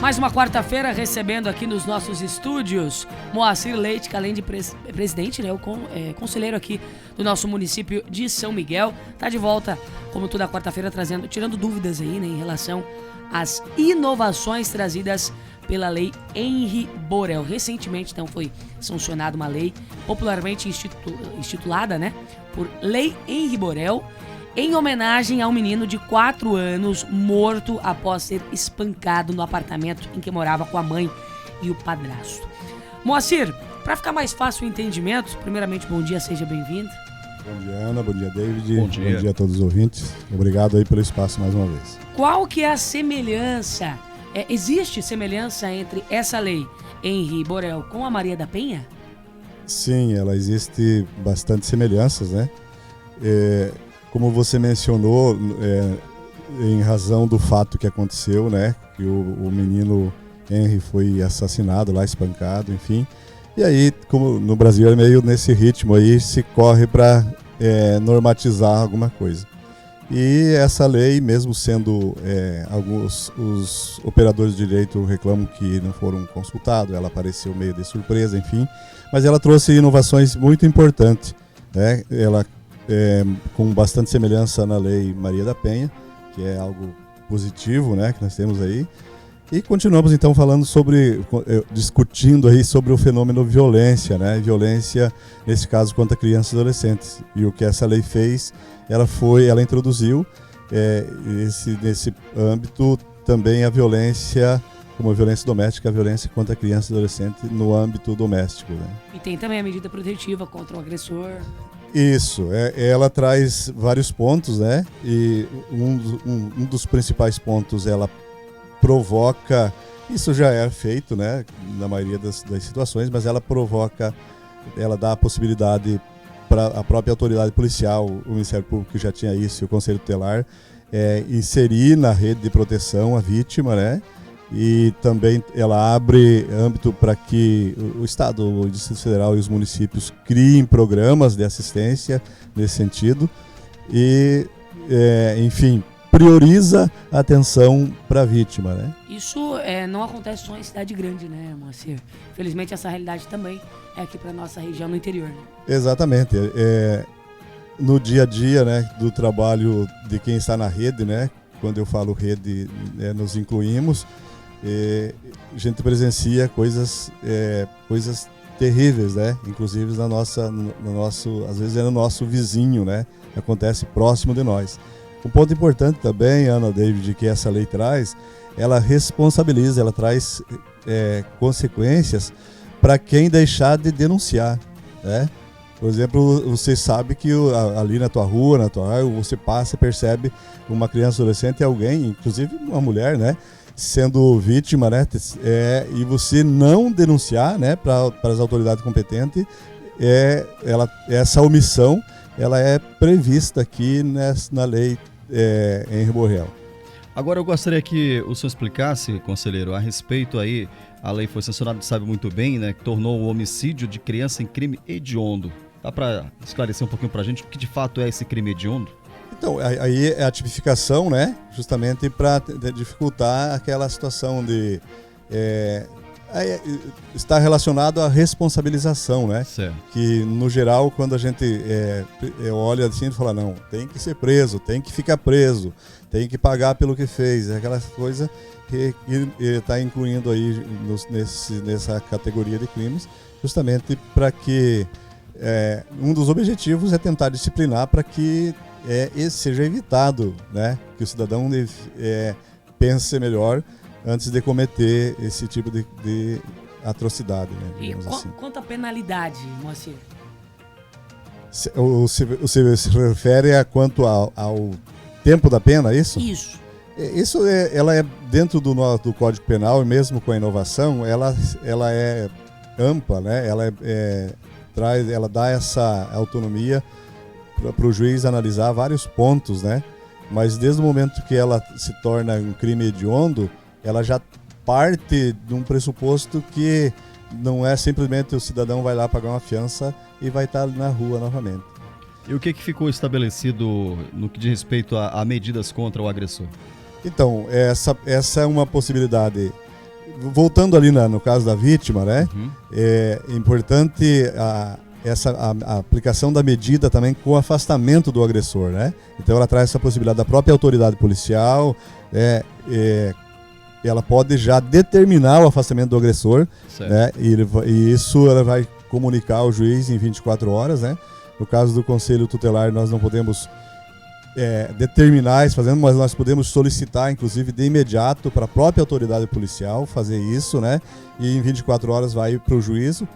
Mais uma quarta-feira recebendo aqui nos nossos estúdios Moacir Leite, que além de presidente, né, conselheiro aqui do nosso município de São Miguel, tá de volta, como toda quarta-feira, tirando dúvidas aí, né, em relação às inovações trazidas pela Lei Henri Borel. Recentemente, então, foi sancionada uma lei popularmente institulada, né, por Lei Henri Borel, em homenagem a um menino de 4 anos morto após ser espancado no apartamento em que morava com a mãe e o padrasto. Moacir, para ficar mais fácil o entendimento, primeiramente, bom dia, seja bem-vindo. Bom dia, Ana, bom dia, David, bom dia a todos os ouvintes. Obrigado aí pelo espaço mais uma vez. Qual que é a semelhança, existe semelhança entre essa lei Henri Borel com a Maria da Penha? Sim, ela existe bastante semelhanças, né? Como você mencionou, em razão do fato que aconteceu, né? Que o menino Henri foi assassinado lá, espancado, enfim. E aí, como no Brasil é meio nesse ritmo aí, se corre para normatizar alguma coisa. E essa lei, mesmo sendo os operadores de direito reclamam que não foram consultados, ela apareceu meio de surpresa, enfim. Mas ela trouxe inovações muito importantes, né? Ela com bastante semelhança na Lei Maria da Penha, que é algo positivo, né, que nós temos aí. E continuamos então discutindo aí sobre o fenômeno violência, né? Violência, nesse caso, contra crianças e adolescentes. E o que essa lei fez, ela introduziu nesse âmbito também a violência, como a violência doméstica, a violência contra crianças e adolescentes no âmbito doméstico, né? E tem também a medida protetiva contra o agressor. Isso, ela traz vários pontos, né? E um dos principais pontos, ela provoca, isso já é feito, né, na maioria das situações, mas ela dá a possibilidade para a própria autoridade policial, o Ministério Público que já tinha isso, e o Conselho Tutelar, inserir na rede de proteção a vítima, né? E também ela abre âmbito para que o Estado, o Distrito Federal e os municípios criem programas de assistência nesse sentido e, enfim, prioriza a atenção para a vítima, né? Isso não acontece só em cidade grande, né, Moacir? Infelizmente essa realidade também é aqui para nossa região no interior, né? Exatamente. No dia a dia, né, do trabalho de quem está na rede, né? Quando eu falo rede, nos incluímos. A gente presencia coisas terríveis, né? Inclusive às vezes é no nosso vizinho, né? Acontece próximo de nós. Um ponto importante também, Ana, David, que essa lei traz, ela responsabiliza, ela traz consequências para quem deixar de denunciar, né? Por exemplo, você sabe que ali na tua rua, você passa e percebe uma criança adolescente, alguém, inclusive uma mulher, né, sendo vítima, né, e você não denunciar, né, para as autoridades competentes, essa omissão, ela é prevista aqui na lei Henri Borel. Agora eu gostaria que o senhor explicasse, conselheiro, a respeito aí, a lei foi sancionada, sabe muito bem, né, que tornou o homicídio de criança em crime hediondo. Dá para esclarecer um pouquinho para a gente o que de fato é esse crime hediondo? Então, aí é a tipificação, né? Justamente para dificultar aquela situação de... está relacionado à responsabilização, né? Certo. Que, no geral, quando a gente olha assim e fala, não, tem que ser preso, tem que ficar preso, tem que pagar pelo que fez. É aquela coisa que está incluindo aí nessa categoria de crimes, justamente para que... um dos objetivos é tentar disciplinar para que esse seja evitado, né? Que o cidadão pense melhor antes de cometer esse tipo de atrocidade, né? E assim. quanto à penalidade, Moacir? Você se refere quanto ao tempo da pena, é isso? Isso. Isso ela é dentro do Código Penal, e mesmo com a inovação, ela é ampla, né? Ela dá essa autonomia para o juiz analisar vários pontos, né? Mas desde o momento que ela se torna um crime hediondo, ela já parte de um pressuposto que não é simplesmente o cidadão vai lá pagar uma fiança e vai estar na rua novamente. E o que ficou estabelecido no que diz respeito a medidas contra o agressor? Então, essa é uma possibilidade voltando ali no caso da vítima, né? É importante a aplicação da medida também com o afastamento do agressor, né? Então ela traz essa possibilidade da própria autoridade policial, ela pode já determinar o afastamento do agressor, né? E isso ela vai comunicar ao juiz em 24 horas, né? No caso do conselho tutelar, nós não podemos determinar isso fazendo, mas nós podemos solicitar, inclusive, de imediato para a própria autoridade policial fazer isso, né? E em 24 horas vai para o juízo.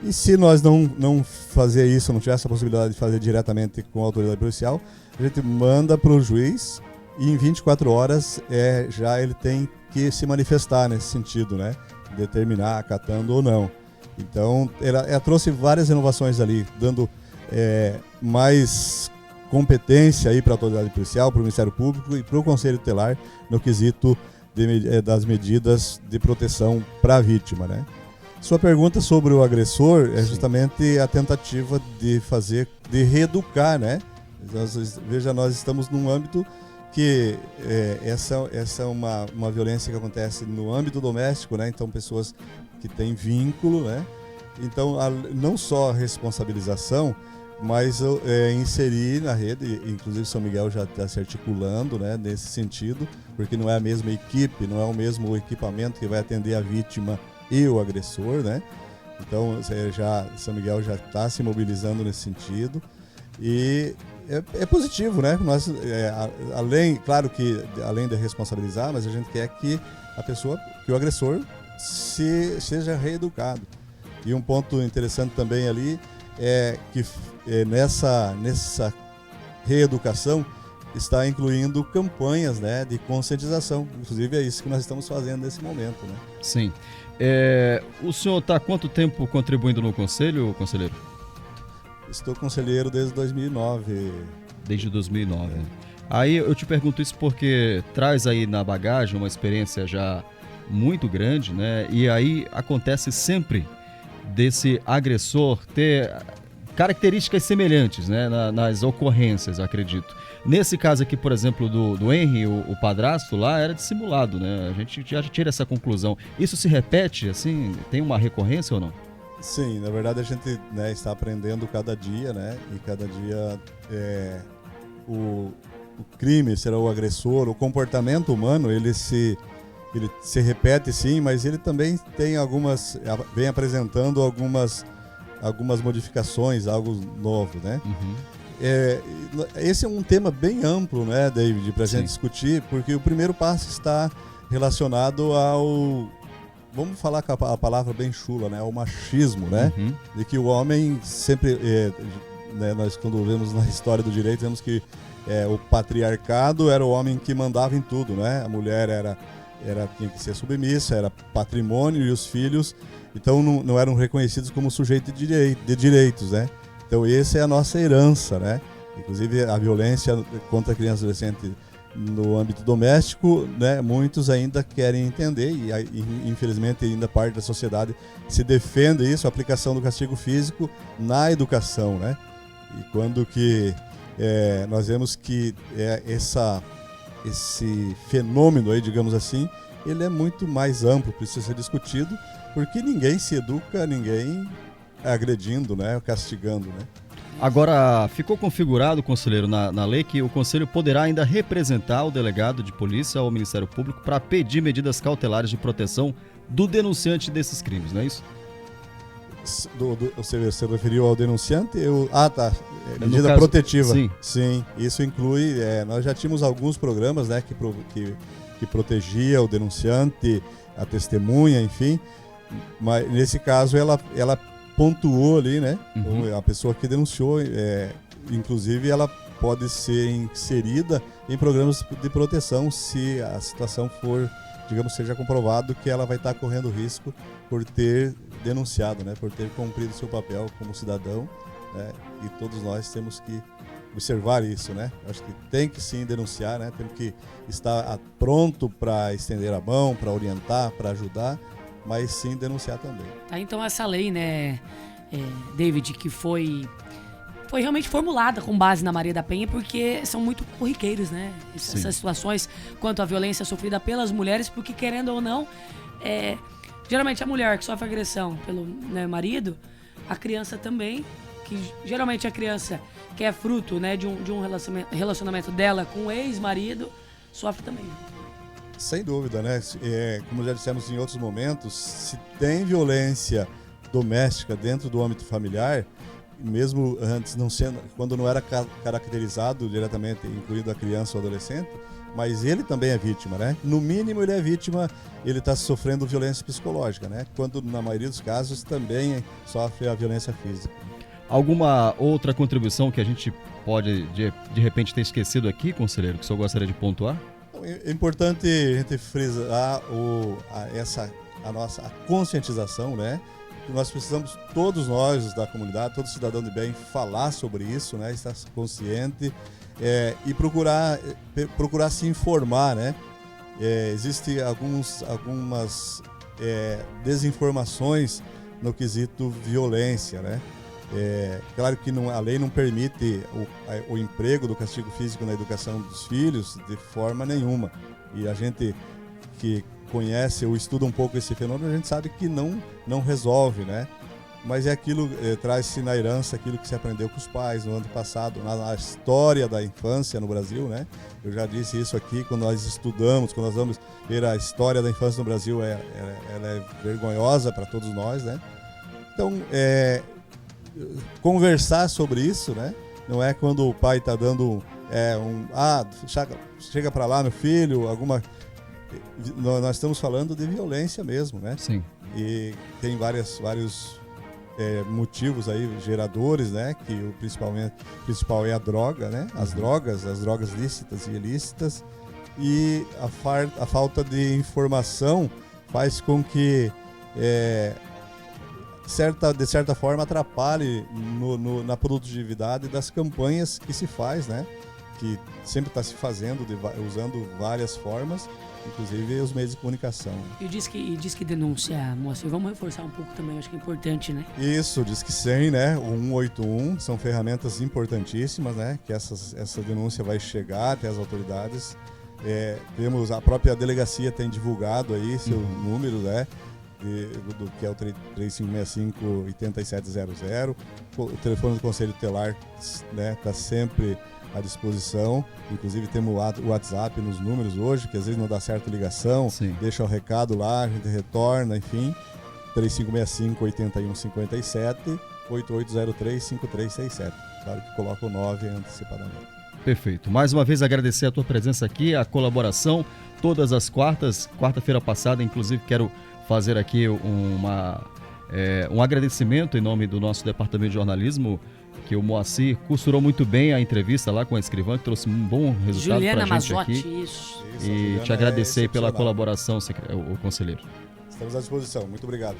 E se nós não fazer isso, não tiver essa possibilidade de fazer diretamente com a autoridade policial, a gente manda para o juiz e em 24 horas já ele tem que se manifestar nesse sentido, né? Determinar, acatando ou não. Então, ela trouxe várias inovações ali, dando mais competência aí para a autoridade policial, para o Ministério Público e para o Conselho Tutelar no quesito das medidas de proteção para a vítima, né? Sua pergunta sobre o agressor é justamente a tentativa de reeducar, né? Veja, nós estamos num âmbito que essa é uma violência que acontece no âmbito doméstico, né? Então, pessoas que têm vínculo, né? Então, não só a responsabilização, mas inserir na rede, inclusive São Miguel já está se articulando, né, nesse sentido, porque não é a mesma equipe, não é o mesmo equipamento que vai atender a vítima e o agressor, né? Então São Miguel já está se mobilizando nesse sentido e é positivo, né? Nós, claro que além de responsabilizar, mas a gente quer que que o agressor seja reeducado. E um ponto interessante também ali é que nessa reeducação está incluindo campanhas, né, de conscientização. Inclusive é isso que nós estamos fazendo nesse momento, né? Sim. O senhor está há quanto tempo contribuindo no conselho, conselheiro? Estou conselheiro desde 2009. Desde 2009. Aí eu te pergunto isso porque traz aí na bagagem uma experiência já muito grande, né? E aí acontece sempre desse agressor ter características semelhantes, né, nas ocorrências, acredito. Nesse caso aqui, por exemplo, do Henry, o padrasto lá, era dissimulado, né? A gente já tira essa conclusão. Isso se repete, assim? Tem uma recorrência ou não? Sim, na verdade a gente, né, está aprendendo cada dia, né? E cada dia o crime será o agressor, o comportamento humano, ele se repete sim, mas ele também tem vem apresentando algumas modificações, algo novo, né? Esse é um tema bem amplo, né, David, para a gente discutir, porque o primeiro passo está relacionado vamos falar com a palavra bem chula, né, ao machismo, né? De que o homem sempre, né, nós quando vemos na história do direito, vemos que o patriarcado era o homem que mandava em tudo, né? A mulher tinha que ser submissa, era patrimônio, e os filhos então não eram reconhecidos como sujeito de direitos, né? Então essa é a nossa herança, né? Inclusive a violência contra a criança e adolescente no âmbito doméstico, né? Muitos ainda querem entender e infelizmente ainda parte da sociedade se defende isso, a aplicação do castigo físico na educação, né? E quando que nós vemos que esse fenômeno aí, digamos assim, ele é muito mais amplo, precisa ser discutido, porque ninguém se educa, ninguém agredindo, né, castigando, né? Agora, ficou configurado, conselheiro, na lei que o conselho poderá ainda representar o delegado de polícia ou o Ministério Público para pedir medidas cautelares de proteção do denunciante desses crimes, não é isso? Você referiu ao denunciante? Tá. Medida protetiva. Sim, isso inclui. Nós já tínhamos alguns programas, né, que protegia o denunciante, a testemunha, enfim. Mas nesse caso ela pontuou ali, né? A pessoa que denunciou, inclusive ela pode ser inserida em programas de proteção se a situação for, digamos, seja comprovado que ela vai estar correndo risco por ter denunciado, né? Por ter cumprido seu papel como cidadão, né? E todos nós temos que observar isso, né? Acho que tem que sim denunciar, né? Temos que estar pronto para estender a mão, para orientar, para ajudar, mas sim denunciar também. Tá, então essa lei, né, David, que foi foi realmente formulada com base na Maria da Penha, porque são muito corriqueiros, né? Essas situações quanto à violência sofrida pelas mulheres, porque querendo ou não, geralmente a mulher que sofre agressão pelo, né, marido, a criança também, que geralmente a criança que é fruto, né, de um relacionamento dela com o ex-marido, sofre também. Sem dúvida, né? Como já dissemos em outros momentos, se tem violência doméstica dentro do âmbito familiar, mesmo antes não sendo, quando não era caracterizado diretamente, incluindo a criança ou adolescente, mas ele também é vítima, né? No mínimo ele é vítima, ele está sofrendo violência psicológica, né? Quando na maioria dos casos também sofre a violência física. Alguma outra contribuição que a gente pode de repente ter esquecido aqui, conselheiro, que o senhor gostaria de pontuar? É importante a gente frisar a nossa conscientização, né? Nós precisamos, todos nós da comunidade, todo cidadão de bem, falar sobre isso, né? Estar consciente e procurar se informar, né? Existem algumas desinformações no quesito violência, né? Claro que a lei não permite o emprego do castigo físico na educação dos filhos de forma nenhuma. E a gente que conhece ou estuda um pouco esse fenômeno, a gente sabe que não resolve, né? Mas é aquilo, traz-se na herança aquilo que se aprendeu com os pais no ano passado, na história da infância no Brasil, né? Eu já disse isso aqui, quando nós estudamos, quando nós vamos ver a história da infância no Brasil, ela é vergonhosa para todos nós, né? Então, conversar sobre isso, né? Não é quando o pai está dando chega para lá, meu filho, nós estamos falando de violência mesmo, né? Sim. E tem vários motivos aí, geradores, né? Que o principal é a droga, né? As drogas lícitas e ilícitas. E a falta de informação faz com que de certa forma atrapalhe na produtividade das campanhas que se faz, né? Que sempre está se fazendo usando várias formas, inclusive os meios de comunicação. E diz que denúncia, Moacir, vamos reforçar um pouco também, acho que é importante, né? Isso, diz que 100, né? O 181 são ferramentas importantíssimas, né? Que essa denúncia vai chegar até as autoridades. Temos a própria delegacia tem divulgado aí seu número, né? Que é o 3565-8700. O telefone do Conselho Tutelar, né, está sempre à disposição. Inclusive temos o WhatsApp nos números hoje, que às vezes não dá certo ligação. Sim. Deixa o recado lá, a gente retorna, enfim. 3565-8157, 8803-5367. Claro que coloca o 9 antecipadamente. Perfeito. Mais uma vez agradecer a tua presença aqui, a colaboração, todas as quarta-feira passada, inclusive quero fazer aqui um agradecimento em nome do nosso departamento de jornalismo, que o Moacir costurou muito bem a entrevista lá com a escrivã, que trouxe um bom resultado para a gente Mazotti, aqui. Isso, e te agradecer pela colaboração, o conselheiro. Estamos à disposição. Muito obrigado.